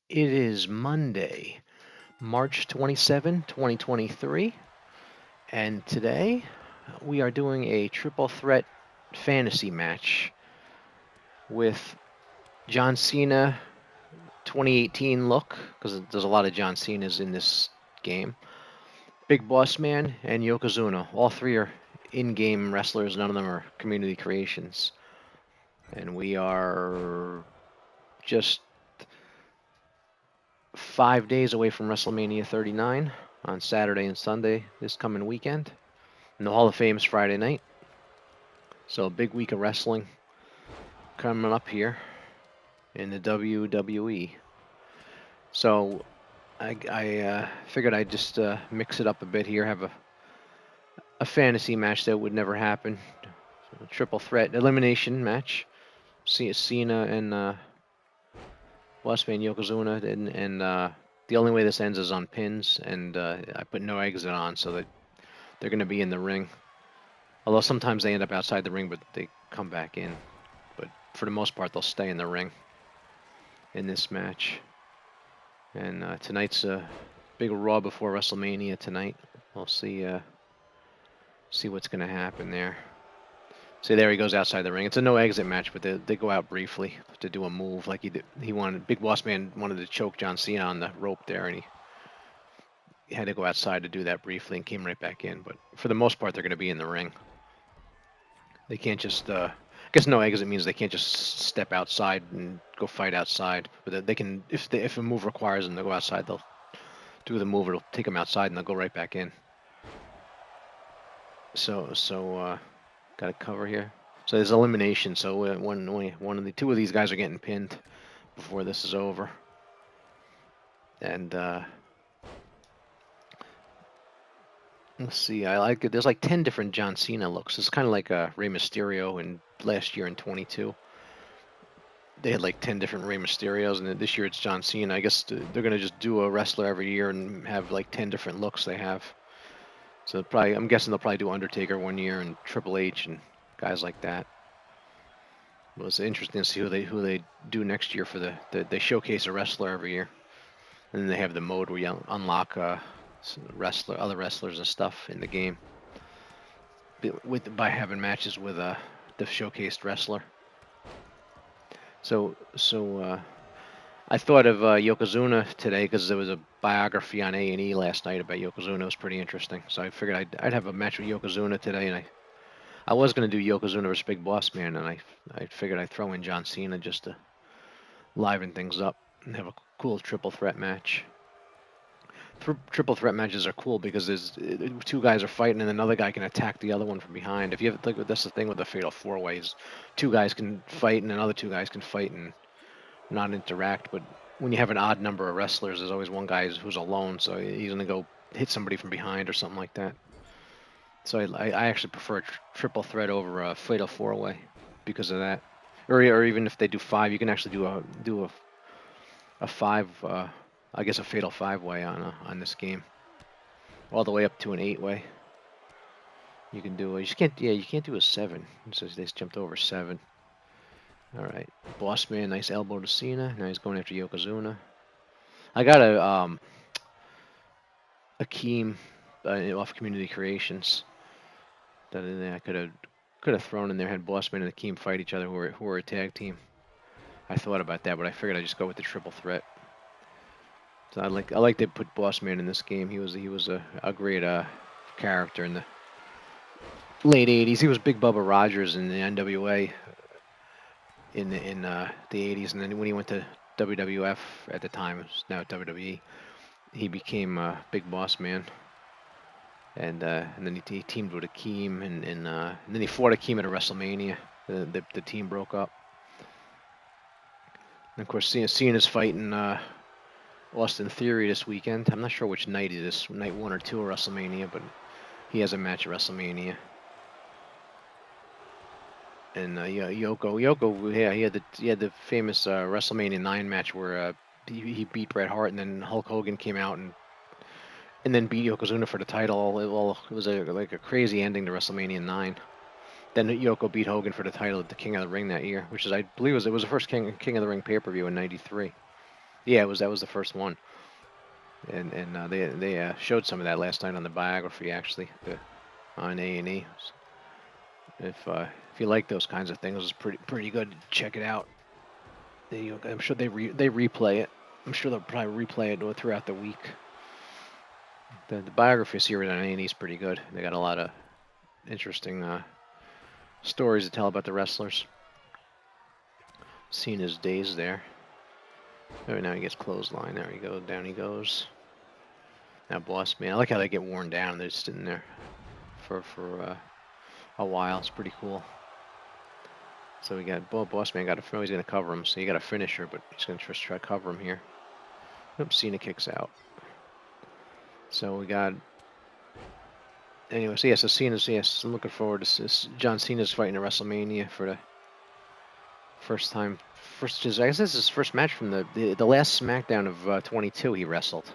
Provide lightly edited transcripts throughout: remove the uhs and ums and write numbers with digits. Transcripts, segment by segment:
It is Monday, March 27, 2023, and today we are doing a triple threat fantasy match with John Cena 2018 look, because there's a lot of John Cenas in this game, Big Boss Man, and Yokozuna. All three are in-game wrestlers, none of them are community creations. And we are just 5 days away from WrestleMania 39 on Saturday and Sunday this coming weekend. And the Hall of Fame is Friday night. So a big week of wrestling coming up here in the WWE. So I figured I'd just mix it up a bit here, have a fantasy match that would never happen. A triple threat elimination match. Cena and Bossman Yokozuna, and the only way this ends is on pins, and I put no exit on so that they're going to be in the ring. Although sometimes they end up outside the ring, but they come back in. But for the most part, they'll stay in the ring in this match. And tonight's a big Raw before WrestleMania tonight. We'll see what's going to happen there. See, there he goes outside the ring. It's a no exit match, but they go out briefly to do a move like he wanted. Big Boss Man wanted to choke John Cena on the rope there, and he had to go outside to do that briefly and came right back in. But for the most part, they're going to be in the ring. They can't just. I guess no exit means they can't just step outside and go fight outside. But they can, if a move requires them to go outside, they'll do the move. It'll take them outside and they'll go right back in. So got a cover here. So there's elimination. So one of the two of these guys are getting pinned before this is over. And let's see. I like it. There's like 10 different John Cena looks. It's kind of like Rey Mysterio in last year in 22. They had like 10 different Rey Mysterios, and then this year it's John Cena. I guess they're gonna just do a wrestler every year and have like 10 different looks they have. So probably, I'm guessing they'll probably do Undertaker one year and Triple H and guys like that. Well, it's interesting to see who they do next year for they showcase a wrestler every year, and then they have the mode where you unlock other wrestlers and stuff in the game by having matches with the showcased wrestler. So I thought of Yokozuna today because there was a biography on A&E last night about Yokozuna. It was pretty interesting. So I figured I'd have a match with Yokozuna today, and I was going to do Yokozuna versus Big Boss Man, and I figured I'd throw in John Cena just to liven things up and have a cool triple threat match. Triple threat matches are cool because there's two guys are fighting and another guy can attack the other one from behind. If you have like that's the thing with the fatal four ways, two guys can fight and another two guys can fight and not interact. But when you have an odd number of wrestlers, there's always one guy who's alone, so he's gonna go hit somebody from behind or something like that. So I actually prefer triple threat over a fatal four way because of that. Or even if they do five, you can actually do a five. I guess a fatal five way on this game, all the way up to an eight way. You can do. You just can't. Yeah, you can't do a seven. So they just jumped over seven. All right, Boss Man, nice elbow to Cena. Now he's going after Yokozuna. I got a Keem off Community Creations that I could have thrown in there. Had Boss Man and Akeem fight each other who were a tag team. I thought about that, but I figured I'd just go with the triple threat. So I like to put Boss Man in this game. He was a great character in the late '80s. He was Big Bubba Rogers in the NWA in the '80s, and then when he went to WWF at the time, it's now WWE, he became Big Boss Man. And then he teamed with Akeem, and then he fought Akeem at a WrestleMania. The team broke up. And of course, Cena's fighting Austin Theory this weekend. I'm not sure which night it is, night one or two of WrestleMania, but he has a match at WrestleMania. And yeah, Yoko, yeah, he had the famous WrestleMania 9 match where he beat Bret Hart, and then Hulk Hogan came out and then beat Yokozuna for the title. It was like a crazy ending to WrestleMania 9. Then Yoko beat Hogan for the title at the King of the Ring that year, which is I believe it was the first King of the Ring pay-per-view in '93. Yeah, that was the first one, and they showed some of that last night on the biography actually, on A&E. If you like those kinds of things, it's pretty good. Check it out. I'm sure they replay it. I'm sure they'll probably replay it throughout the week. The biography series on A&E is pretty good. They got a lot of interesting stories to tell about the wrestlers. Cena's days there. Oh, now he gets clothesline. There he goes. Down he goes. Now Boss Man. I like how they get worn down. They're just sitting there for a while. It's pretty cool. So we got Boss Man got a. He's gonna cover him. So you got a finisher, but he's gonna just try to cover him here. Oops, Cena kicks out. So we got. Anyway, so so Cena's. Yes, I'm looking forward to this. John Cena's fighting at WrestleMania for the first time. I guess this is his first match from the last SmackDown of 22. He wrestled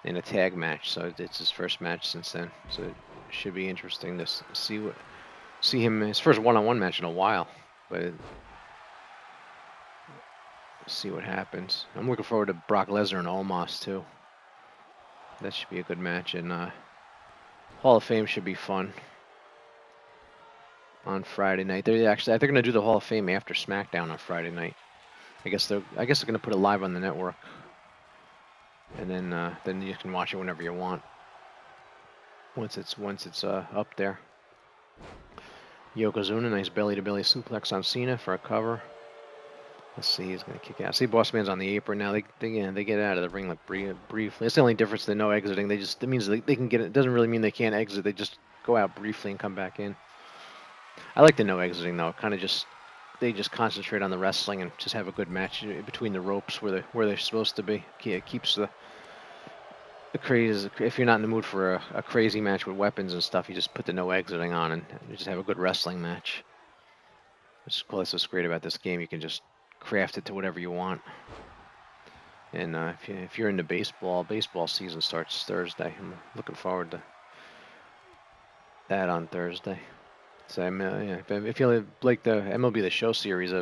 in a tag match, so it's his first match since then. So it should be interesting to see him his first one-on-one match in a while. But see what happens. I'm looking forward to Brock Lesnar and Omos too. That should be a good match, and Hall of Fame should be fun on Friday night. I think they're gonna do the Hall of Fame after SmackDown on Friday night. I guess they're gonna put it live on the network, and then you can watch it whenever you want. Once it's up there. Yokozuna, nice belly-to-belly suplex on Cena for a cover. Let's see, he's gonna kick out. See, Boss Man's on the apron now. They get out of the ring like briefly. It's the only difference. They no exiting. It means they can get it. It doesn't really mean they can't exit. They just go out briefly and come back in. I like the no exiting though. Kind of they just concentrate on the wrestling and just have a good match between the ropes where they're supposed to be. It keeps the crazy. If you're not in the mood for a crazy match with weapons and stuff, you just put the no exiting on and you just have a good wrestling match. That's what's great about this game. You can just craft it to whatever you want. And if you're into baseball season starts Thursday. I'm looking forward to that on Thursday. So if you like the MLB The Show series,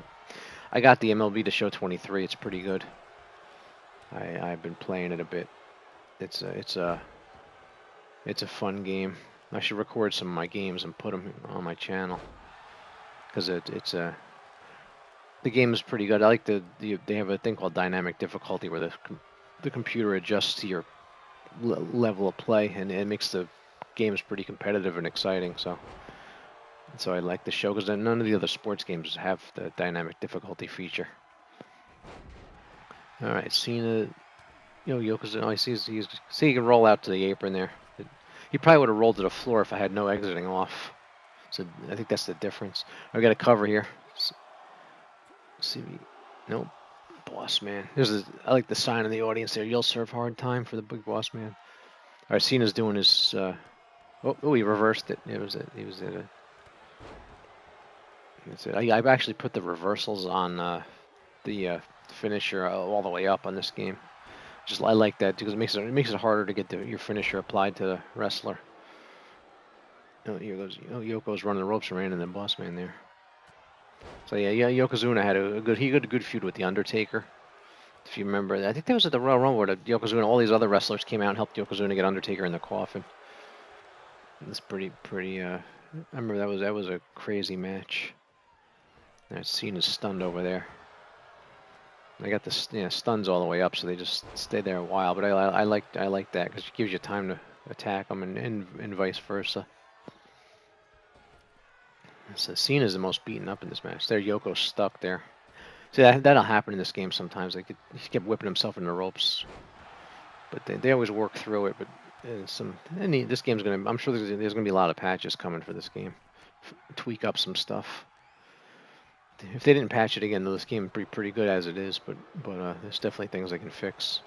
I got the MLB The Show 23. It's pretty good. I've been playing it a bit. It's a fun game. I should record some of my games and put them on my channel because the game is pretty good. I like they have a thing called dynamic difficulty where the computer adjusts to your level of play, and it makes the games pretty competitive and exciting. So I like the show because none of the other sports games have the dynamic difficulty feature. All right, Cena, Yokozuna. Oh, he can roll out to the apron there. He probably would have rolled to the floor if I had no exiting off. So I think that's the difference. I got a cover here. See, nope. Boss Man. I like the sign in the audience there. You'll serve hard time for the big Boss Man. All right, Cena's doing his. He reversed it. He was at a. That's it. I've actually put the reversals on the finisher all the way up on this game. I like that because it makes it harder to get your finisher applied to the wrestler. Here goes Yoko's running the ropes and ran in the Boss Man there. So yeah, Yokozuna had a good feud with the Undertaker. If you remember, I think that was at the Royal Rumble where Yokozuna, all these other wrestlers came out and helped Yokozuna get Undertaker in the coffin. It's pretty. I remember that was a crazy match. That scene is stunned over there. They got the stuns all the way up, so they just stay there a while. But I like that because it gives you time to attack them and vice versa. So Cena's the most beaten up in this match. There, Yoko's stuck there. See, that'll happen in this game sometimes. He kept whipping himself in the ropes, but they always work through it. But this game's gonna. I'm sure there's gonna be a lot of patches coming for this game. Tweak up some stuff. If they didn't patch it again, though, this game would be pretty good as it is. But there's definitely things they can fix.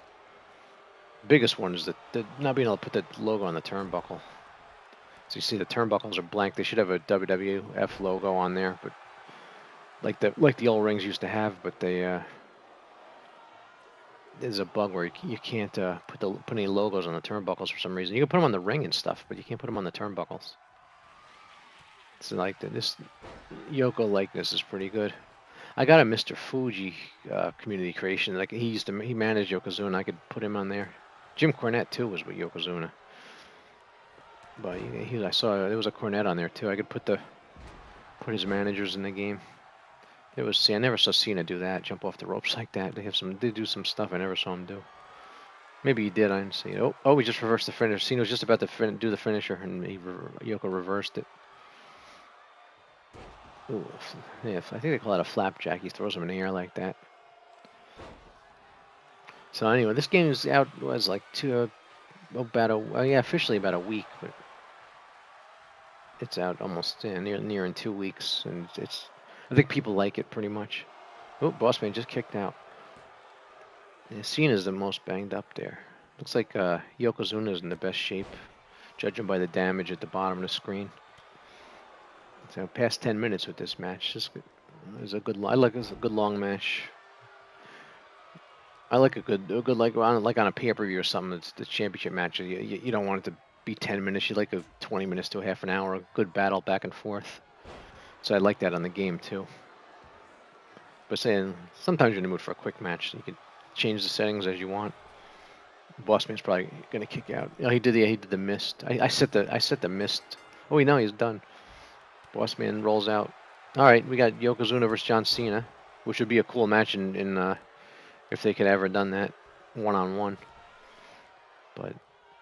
The biggest one is that not being able to put the logo on the turnbuckle. So you see the turnbuckles are blank. They should have a WWF logo on there, but like the old rings used to have. But there's a bug where you can't put any logos on the turnbuckles for some reason. You can put them on the ring and stuff, but you can't put them on the turnbuckles. So like this Yoko likeness is pretty good. I got a Mr. Fuji community creation. Like he managed Yokozuna. I could put him on there. Jim Cornette too was with Yokozuna. But I saw there was a Cornette on there too. I could put his managers in the game. See, I never saw Cena do that, jump off the ropes like that. They do some stuff I never saw him do. Maybe he did. I didn't see it. Oh, he just reversed the finish. Cena was just about to do the finisher, and Yoko reversed it. Ooh, yeah, I think they call that a flapjack. He throws him in the air like that. So anyway, this game is out. Was like officially about a week, but it's out almost near in 2 weeks, and I think people like it pretty much. Oh, Bossman just kicked out. Yeah, Cena's the most banged up there. Looks like Yokozuna's in the best shape, judging by the damage at the bottom of the screen. So past 10 minutes with this match. This is a good. It's a good long match. I like a good like on a pay-per-view or something. It's the championship match. You don't want it to be 10 minutes. You like a 20 minutes to a half an hour. A good battle back and forth. So I like that on the game too. But saying sometimes you're in the mood for a quick match. You can change the settings as you want. Bossman's probably gonna kick out. Oh, he did the mist. I set the mist. Oh, no, he's done. Bossman rolls out. All right, we got Yokozuna versus John Cena, which would be a cool match in if they could ever done that one-on-one. But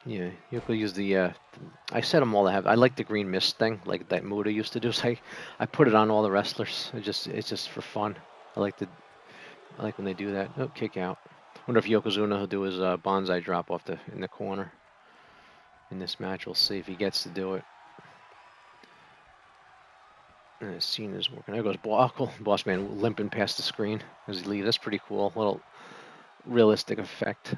yeah, Yoko used the. I set them all to have. I like the green mist thing, like that Muda used to do. So I put it on all the wrestlers. It's just for fun. I like when they do that. Oh, kick out. Wonder if Yokozuna will do his bonsai drop off in the corner in this match. We'll see if he gets to do it. And Cena's working. There goes Bossman limping past the screen as he leaves. That's pretty cool. Little realistic effect.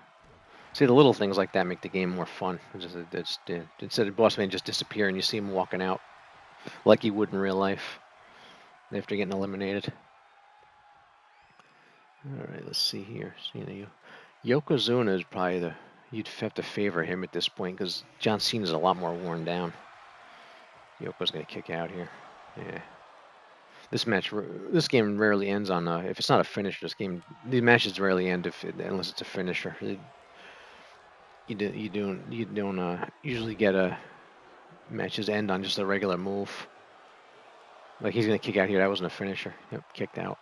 See, the little things like that make the game more fun. Instead of Bossman just disappearing, you see him walking out like he would in real life after getting eliminated. All right, let's see here. Yokozuna is probably you'd have to favor him at this point because John Cena's a lot more worn down. Yoko's gonna kick out here. Yeah. This game rarely ends on if it's not a finisher. These matches rarely end unless it's a finisher. You don't usually get matches end on just a regular move. Like he's gonna kick out here. That wasn't a finisher. Yep, kicked out.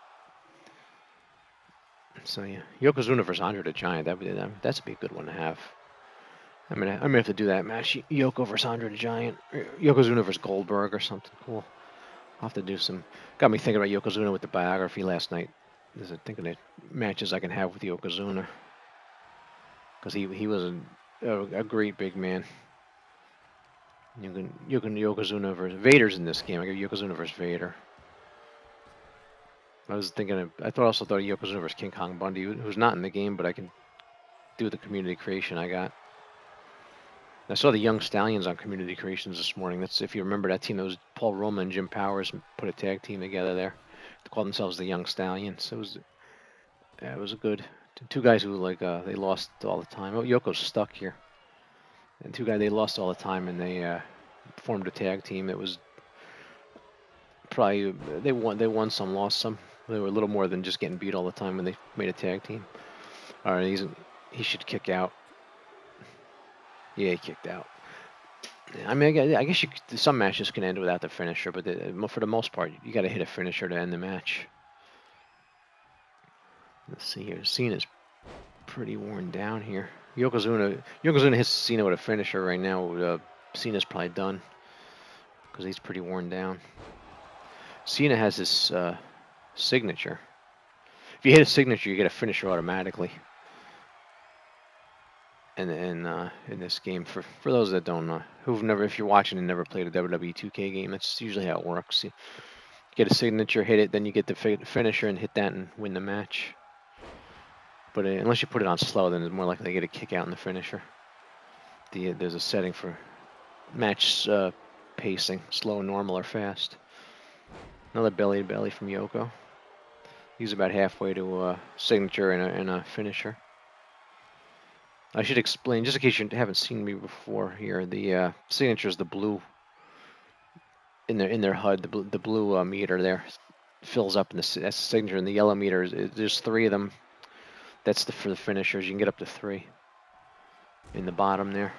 So yeah, Yokozuna versus Andre the Giant. That's a be a good one to have. I'm gonna have to do that match. Yoko versus Andre the Giant. Yokozuna versus Goldberg or something cool. I'll have to do some. Got me thinking about Yokozuna with the biography last night. Thinking of matches I can have with Yokozuna. Because he was a great big man. You can Yokozuna versus Vader's in this game. I got Yokozuna versus Vader. I also thought of Yokozuna versus King Kong Bundy, who's not in the game, but I can do the community creation I got. I saw the Young Stallions on community creations this morning. That's if you remember that team. That was Paul Roma and Jim Powers put a tag team together there. They called themselves the Young Stallions. It was a good two guys who they lost all the time. Oh, Yoko's stuck here. And two guys they lost all the time, and they formed a tag team. It was probably they won some, lost some. They were a little more than just getting beat all the time when they made a tag team. All right, he should kick out. Yeah, he kicked out. I mean, I guess some matches can end without the finisher, but for the most part, you got to hit a finisher to end the match. Let's see here. Cena's pretty worn down here. Yokozuna hits Cena with a finisher right now. Cena's probably done because he's pretty worn down. Cena has his signature. If you hit a signature, you get a finisher automatically. And in this game, for those that don't know, if you're watching and never played a WWE 2K game, that's usually how it works. You get a signature, hit it, then you get the finisher and hit that and win the match. But unless you put it on slow, then it's more likely to get a kick out in the finisher. There's a setting for match pacing, slow, normal, or fast. Another belly to belly from Yoko. He's about halfway to a signature and a finisher. I should explain, just in case you haven't seen me before here, the signature is the blue in their HUD, the blue meter there. fills up, and that's the signature. And the yellow meter, there's 3 of them. That's for the finishers. You can get up to 3 in the bottom there.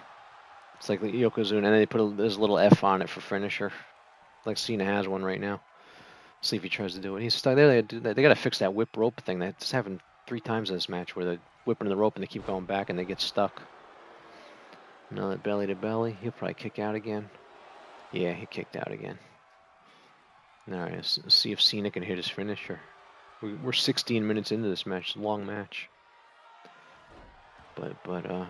It's like the Yokozuna, and then they put there's a little F on it for finisher. Like Cena has one right now. See if he tries to do it. He's stuck there. They got to fix that whip rope thing. That's happened 3 times in this match where they're whipping the rope and they keep going back and they get stuck. Another belly to belly. He'll probably kick out again. Yeah, he kicked out again. All right, let's see if Cena can hit his finisher. We're 16 minutes into this match. It's a long match. But we'll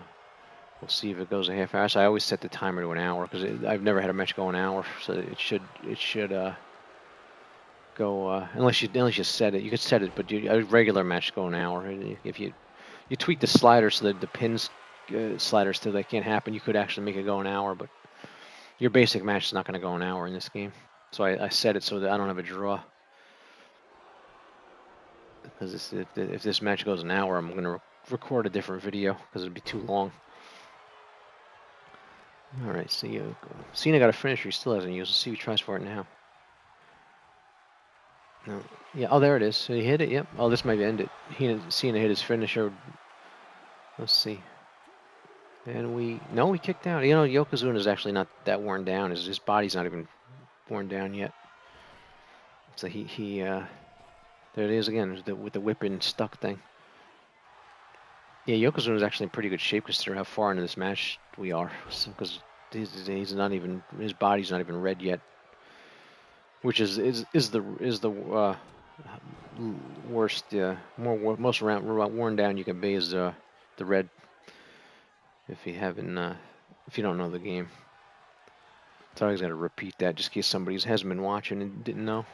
see if it goes a half hour. So I always set the timer to an hour because I've never had a match go an hour. So it should go unless you set it. You could set it, but a regular match go an hour. If you tweak the sliders so that the pins sliders so that can't happen, you could actually make it go an hour. But your basic match is not going to go an hour in this game. So I set it so that I don't have a draw. Because if this match goes an hour, I'm going to record a different video because it'd be too long. All right, so Cena got a finisher. He still hasn't used. Let's see if he tries for it now. No. Yeah. Oh, there it is. So he hit it. Yep. Oh, this might end it. Cena hit his finisher. Let's see. And we kicked out. You know, Yokozuna is actually not that worn down. His body's not even worn down yet. So he there it is again with the whipping stuck thing. Yeah, Yokozuna is actually in pretty good shape considering how far into this match we are. Because he's not even, his body's not even red yet, which is the worst, most worn down you can be is the red. If you don't know the game, so I always got to repeat that just in case somebody hasn't been watching and didn't know.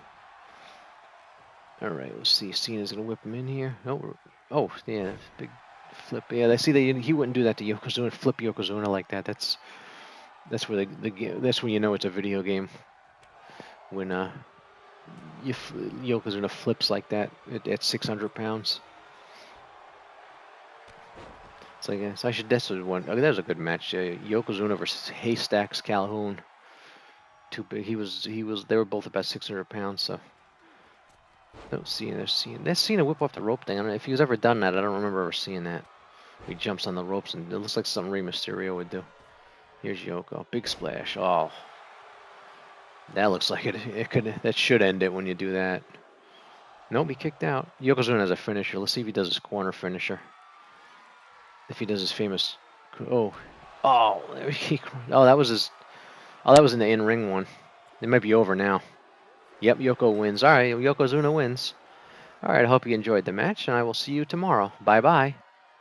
All right, let's see. Cena's gonna whip him in here. Oh, yeah, big flip. Yeah, I see that he wouldn't do that to Yokozuna. Flip Yokozuna like that. That's where that's when you know it's a video game. When Yokozuna flips like that at 600 pounds. So I guess I should. That's one. Okay, that was a good match. Yokozuna versus Haystacks Calhoun. Too big. They were both about 600 pounds. So. Don't see it. They're seeing a whip off the rope thing. I don't know if he's ever done that. I don't remember ever seeing that. He jumps on the ropes and it looks like something Rey Mysterio would do. Here's Yoko. Big splash. Oh. That looks like that should end it when you do that. Nope, he kicked out. Yokozuna has a finisher. Let's see if he does his corner finisher. If he does his famous oh that was in the in-ring one. It might be over now. Yep, Yoko wins. All right, Yokozuna wins. All right, I hope you enjoyed the match, and I will see you tomorrow. Bye-bye.